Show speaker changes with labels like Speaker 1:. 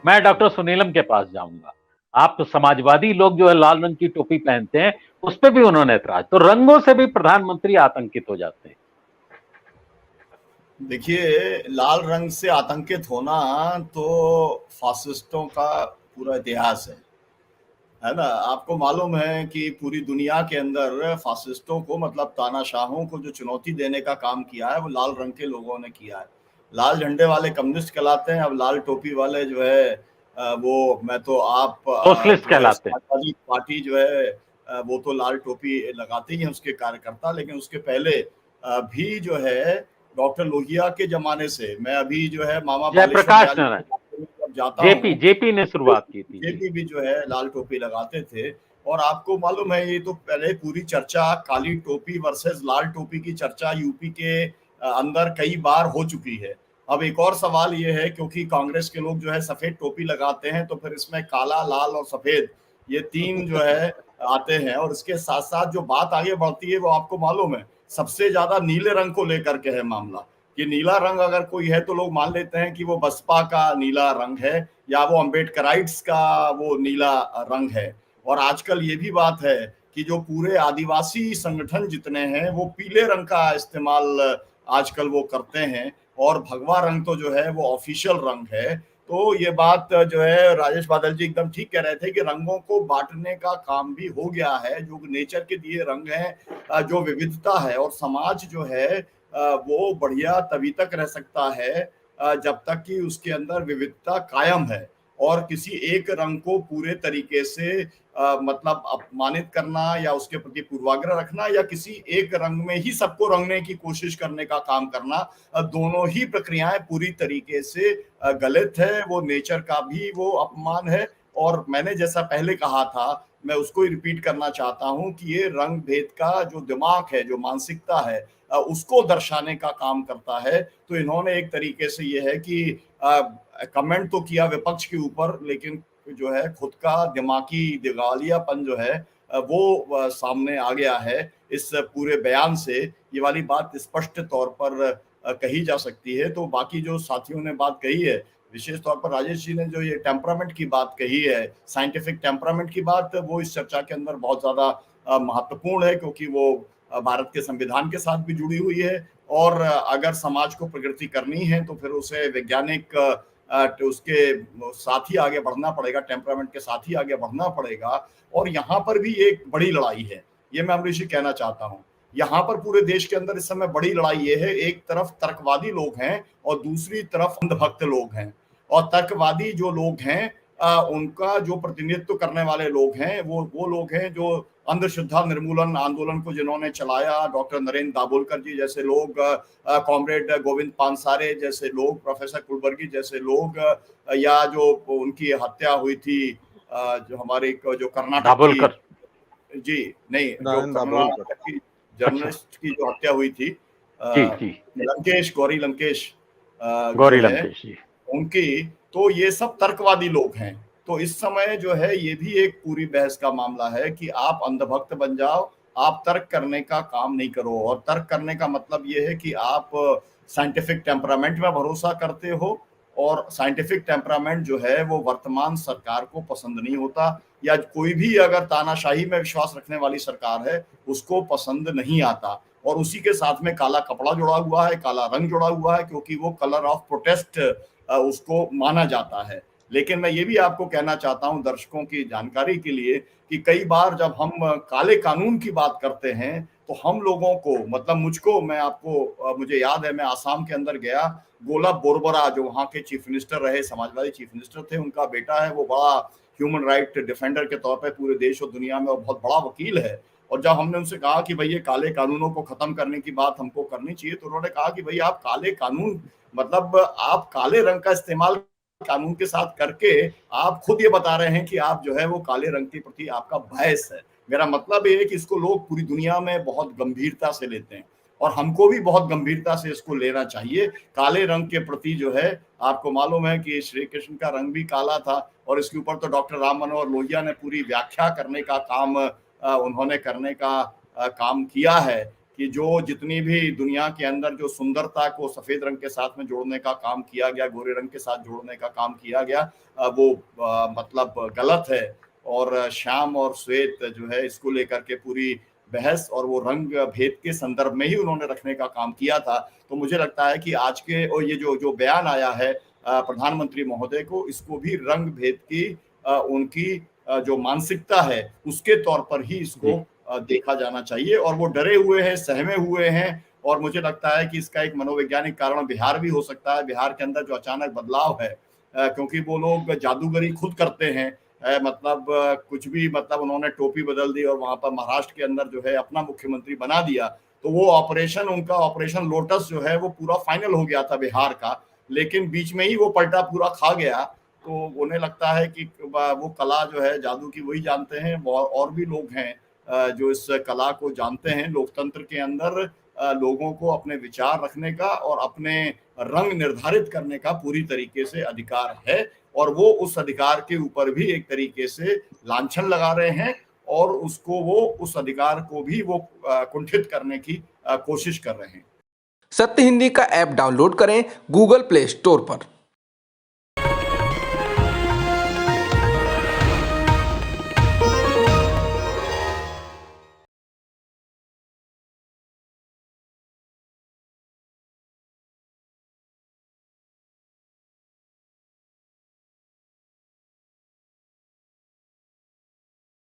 Speaker 1: मैं डॉक्टर सुनीलम के पास जाऊंगा। आप तो समाजवादी लोग जो है लाल रंग की टोपी पहनते हैं, उस पर भी उन्होंने ऐतराज, तो रंगों से भी प्रधानमंत्री आतंकित हो जाते हैं।
Speaker 2: देखिए, लाल रंग से आतंकित होना तो फासिस्टों का पूरा इतिहास है ना। आपको मालूम है कि पूरी दुनिया के अंदर फासिस्टों को, मतलब तानाशाहों को जो चुनौती देने का काम किया है वो लाल रंग के लोगों ने किया है। लाल झंडे वाले कम्युनिस्ट कहलाते हैं, अब लाल टोपी वाले जो है वो मैं तो आप
Speaker 1: सोशलिस्ट
Speaker 2: जो है
Speaker 1: कहलाते हैं।
Speaker 2: समाजवादी पार्टी जो है वो तो लाल टोपी लगाते ही हैं उसके कार्यकर्ता। लेकिन उसके पहले भी जो है डॉक्टर लोहिया के जमाने से, मैं अभी जो है मामा बालेश्वर
Speaker 1: जयप्रकाश
Speaker 2: दयाल जी
Speaker 1: नारायण,
Speaker 2: की बात करूं, जब जाता
Speaker 1: जेपी
Speaker 2: हूँ
Speaker 1: जेपी ने शुरुआत की थी जी।
Speaker 2: जेपी भी जो है लाल टोपी लगाते थे। और आपको मालूम है, ये तो पहले पूरी चर्चा काली टोपी वर्सेस लाल टोपी की चर्चा यूपी के अंदर कई बार हो चुकी है। अब एक और सवाल ये है, क्योंकि कांग्रेस के लोग जो है सफेद टोपी लगाते हैं, तो फिर इसमें काला, लाल और सफेद ये तीन जो है आते हैं। और इसके साथ साथ जो बात आगे बढ़ती है वो आपको मालूम है सबसे ज्यादा नीले रंग को लेकर के है मामला। कि नीला रंग अगर कोई है तो लोग मान लेते हैं कि वो बसपा का नीला रंग है या वो अम्बेडकराइट्स का वो नीला रंग है। और आजकल ये भी बात है कि जो पूरे आदिवासी संगठन जितने हैं वो पीले रंग का इस्तेमाल आजकल वो करते हैं। और भगवा रंग तो जो है वो ऑफिशियल रंग है। तो ये बात जो है राजेश बादल जी एकदम ठीक कह रहे थे कि रंगों को बांटने का काम भी हो गया है। जो नेचर के दिए रंग हैं, जो विविधता है, और समाज जो है वो बढ़िया तभी तक रह सकता है जब तक कि उसके अंदर विविधता कायम है। और किसी एक रंग को पूरे तरीके से मतलब अपमानित करना या उसके प्रति पूर्वाग्रह रखना या किसी एक रंग में ही सबको रंगने की कोशिश करने का काम करना, दोनों ही प्रक्रियाएं पूरी तरीके से गलत है। वो नेचर का भी वो अपमान है। और मैंने जैसा पहले कहा था, मैं उसको ही रिपीट करना चाहता हूं कि ये रंग भेद का जो दिमाग है, जो मानसिकता है, उसको दर्शाने का काम करता है। तो इन्होंने एक तरीके से ये है कि कमेंट तो किया विपक्ष के ऊपर, लेकिन जो है खुद का दिमागी दिवालियापन जो है वो सामने आ गया है इस पूरे बयान से। ये वाली बात स्पष्ट तौर पर कही जा सकती है। तो बाकी जो साथियों ने बात कही है, विशेष तौर पर राजेश जी ने जो ये टेम्परामेंट की बात कही है, साइंटिफिक टेम्परामेंट की बात, वो इस चर्चा के अंदर बहुत ज्यादा महत्वपूर्ण है, क्योंकि वो भारत के संविधान के साथ भी जुड़ी हुई है। और अगर समाज को प्रगति करनी है तो फिर उसे वैज्ञानिक उसके साथ ही आगे बढ़ना पड़ेगा, टेम्परामेंट के साथ ही आगे बढ़ना पड़ेगा। और यहाँ पर भी एक बड़ी लड़ाई है, ये मैं अमरीश जी कहना चाहता हूँ। यहाँ पर पूरे देश के अंदर इस समय बड़ी लड़ाई ये है, एक तरफ तर्कवादी लोग हैं और दूसरी तरफ अंधभक्त लोग हैं। और तर्कवादी जो लोग हैं उनका जो प्रतिनिधित्व करने वाले लोग हैं वो लोग हैं जो अंधश्रद्धा निर्मूलन आंदोलन को जिन्होंने चलाया, डॉक्टर नरेंद्र दाभोलकर जी जैसे लोग, कॉमरेड गोविंद पानसारे जैसे लोग, प्रोफेसर कुलबर्गी जैसे लोग, या जो उनकी हत्या हुई थी जो हमारे जो कर्नाटक की,
Speaker 1: दाभोलकर।
Speaker 2: जी नहीं, जो
Speaker 3: नारायण दाभोलकर।
Speaker 2: कर्नाटक की
Speaker 1: अच्छा।
Speaker 2: जर्नलिस्ट की जो हत्या हुई थी,
Speaker 1: जी जी।
Speaker 2: लंकेश, गौरी लंकेश जो
Speaker 1: गौरी
Speaker 2: है
Speaker 1: लंकेश जी।
Speaker 2: उनकी। तो ये सब तर्कवादी लोग हैं। तो इस समय जो है ये भी एक पूरी बहस का मामला है कि आप अंधभक्त बन जाओ, आप तर्क करने का काम नहीं करो। और तर्क करने का मतलब ये है कि आप साइंटिफिक टेम्परामेंट में भरोसा करते हो, और साइंटिफिक टेम्परामेंट जो है वो वर्तमान सरकार को पसंद नहीं होता, या कोई भी अगर तानाशाही में विश्वास रखने वाली सरकार है उसको पसंद नहीं आता। और उसी के साथ में काला कपड़ा जुड़ा हुआ है, काला रंग जुड़ा हुआ है, क्योंकि वो कलर ऑफ प्रोटेस्ट उसको माना जाता है। लेकिन मैं ये भी आपको कहना चाहता हूं दर्शकों की जानकारी के लिए कि कई बार जब हम काले कानून की बात करते हैं तो हम लोगों को, मतलब मुझको, मैं आपको मुझे याद है मैं आसाम के अंदर गया, गोला बोरबरा जो वहाँ के चीफ मिनिस्टर रहे, समाजवादी चीफ मिनिस्टर थे, उनका बेटा है, वो बड़ा ह्यूमन राइट डिफेंडर के तौर पर पूरे देश और दुनिया में बहुत बड़ा वकील है। और जब हमने उनसे कहा कि भाई ये काले कानूनों को खत्म करने की बात हमको करनी चाहिए, तो उन्होंने कहा कि भाई आप काले कानून, मतलब आप काले रंग का इस्तेमाल कानून के साथ करके आप खुद ये बता रहे हैं कि आप जो है वो काले रंग के प्रति आपका बायस है। मेरा मतलब ये है कि इसको लोग पूरी दुनिया में बहुत गंभीरता से लेते हैं, और हमको भी बहुत गंभीरता से इसको लेना चाहिए। काले रंग के प्रति जो है, आपको मालूम है कि श्री कृष्ण का रंग भी काला था, और इसके ऊपर तो डॉक्टर राम मनोहर लोहिया ने पूरी व्याख्या करने का काम उन्होंने करने का काम किया है कि जो जितनी भी दुनिया के अंदर जो सुंदरता को सफेद रंग के साथ में जोड़ने का काम किया गया, गोरे रंग के साथ जोड़ने का काम किया गया, वो मतलब गलत है। और श्याम और श्वेत जो है इसको लेकर के पूरी बहस और वो रंग भेद के संदर्भ में ही उन्होंने रखने का काम किया था। तो मुझे लगता है कि आज के और ये जो जो बयान आया है प्रधानमंत्री महोदय को, इसको भी रंग भेद की उनकी जो मानसिकता है उसके तौर पर ही इसको देखा जाना चाहिए। और वो डरे हुए हैं, सहमे हुए हैं, और मुझे लगता है कि इसका एक मनोवैज्ञानिक कारण बिहार भी हो सकता है। बिहार के अंदर जो अचानक बदलाव है, क्योंकि वो लोग जादूगरी खुद करते हैं, मतलब कुछ भी, मतलब उन्होंने टोपी बदल दी और वहां पर महाराष्ट्र के अंदर जो है अपना मुख्यमंत्री बना दिया। तो वो ऑपरेशन, उनका ऑपरेशन लोटस जो है वो पूरा फाइनल हो गया था बिहार का, लेकिन बीच में ही वो पलटा पूरा खा गया। तो उन्हें लगता है कि वो कला जो है जादू की वही जानते हैं, और भी लोग हैं जो इस कला को जानते हैं। लोकतंत्र के अंदर लोगों को अपने विचार रखने का और अपने रंग निर्धारित करने का पूरी तरीके से अधिकार है, और वो उस अधिकार के ऊपर भी एक तरीके से लांछन लगा रहे हैं, और उसको वो उस अधिकार को भी वो कुंठित करने की कोशिश कर रहे हैं।
Speaker 3: सत्य हिंदी का ऐप डाउनलोड करें गूगल प्ले स्टोर पर।